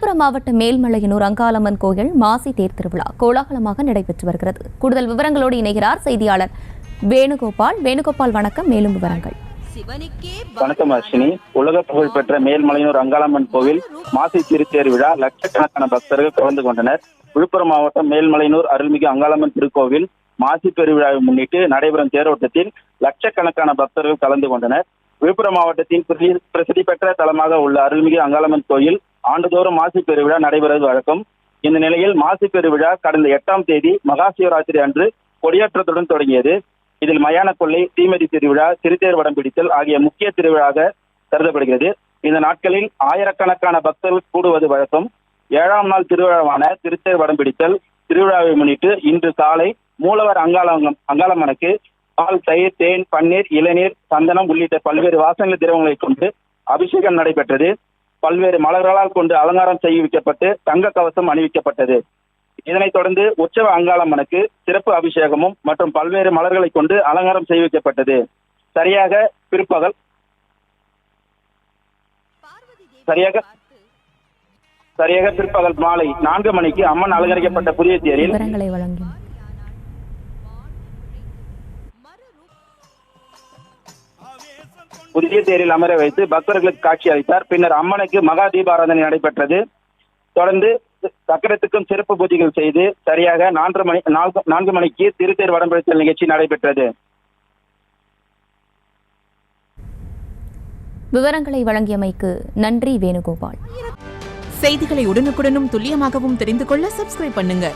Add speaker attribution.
Speaker 1: விழுப்புரம் மாவட்ட மேல்மலையனூர் அங்காளம்மன் கோயில் மாசி தேர் திருவிழா கோலாகலமாக நடைபெற்று வருகிறது. கூடுதல் விவரங்களோடு இணைகிறார் செய்தியாளர் வேணுகோபால். வேணுகோபால், வணக்கம். மேலும் விவரங்கள்.
Speaker 2: வணக்கம் அர்ஷினி. உலக புகழ்பெற்ற மேல்மலையனூர் அங்காளம்மன் கோவில் மாசி திருத்தேர் விழா லட்சக்கணக்கான பக்தர்கள் கலந்து கொண்டனர். விழுப்புரம் மாவட்டம் மேல்மலையனூர் அருள்மிகு அங்காளம்மன் திருக்கோவில் மாசி பெருவிழாவை முன்னிட்டு நடைபெறும் தேரோட்டத்தில் லட்சக்கணக்கான பக்தர்கள் கலந்து கொண்டனர். விழுப்புரம் மாவட்டத்தின் பிரசித்தி பெற்ற தலமாக உள்ள அருள்மிகு அங்காளம்மன் கோயில் ஆண்டுதோறும் மாசி பெருவிழா நடைபெறுவது வழக்கம். இந்த நிலையில் மாசி பெருவிழா கடந்த 8ஆம் தேதி மகா சிவராத்திரி அன்று கொடியேற்றத்துடன் தொடங்கியது. இதில் மயான கொள்ளை, தீமிதி திருவிழா, திருத்தேர் வடம் பிடித்தல் ஆகிய முக்கிய திருவிழாவாக கருதப்படுகிறது. இந்த நாட்களில் ஆயிரக்கணக்கான பக்தர்கள் கூடுவது வழக்கம். 7ஆம் நாள் திருவிழாவான திருத்தேர் வடம் பிடித்தல் திருவிழாவை முன்னிட்டு இன்று காலை மூலவர் அங்காளம்மனுக்கு பால், தயிர், தேன், பன்னீர், இளநீர், சந்தனம் உள்ளிட்ட பல்வேறு வாசனை திரவங்களை கொண்டு அபிஷேகம் நடைபெற்றது. பல்வேறு மலர்களால் கொண்டு அலங்காரம் செய்விக்கப்பட்டு தங்க கவசம் அணிவிக்கப்பட்டது. இதனைத் தொடர்ந்து உற்சவ அங்காளம்மனுக்கு சிறப்பு அபிஷேகமும் மற்றும் பல்வேறு மலர்களை கொண்டு அலங்காரம் செய்விக்கப்பட்டது. சரியாக பிற்பகல் மாலை 4 மணிக்கு அம்மன் அலங்கரிக்கப்பட்ட புதிய தேரில் அமர வைத்து பக்தர்களுக்கு காட்சி அளித்தார். பின்னர் அம்மனுக்கு மகா தீபாராதனை நடைபெற்றது. தொடர்ந்து சக்கரத்துக்கும் சிறப்பு பூஜைகள் செய்து சரியாக 4 மணிக்கு திருத்தேர் வடம் பிடித்தல் நிகழ்ச்சி நடைபெற்றது.
Speaker 1: விவரங்களை வழங்கியமைக்கு நன்றி வேணுகோபால்.
Speaker 3: செய்திகளை உடனுக்குடனும் துல்லியமாகவும் தெரிந்து கொள்ள சப்ஸ்கிரைப் பண்ணுங்க.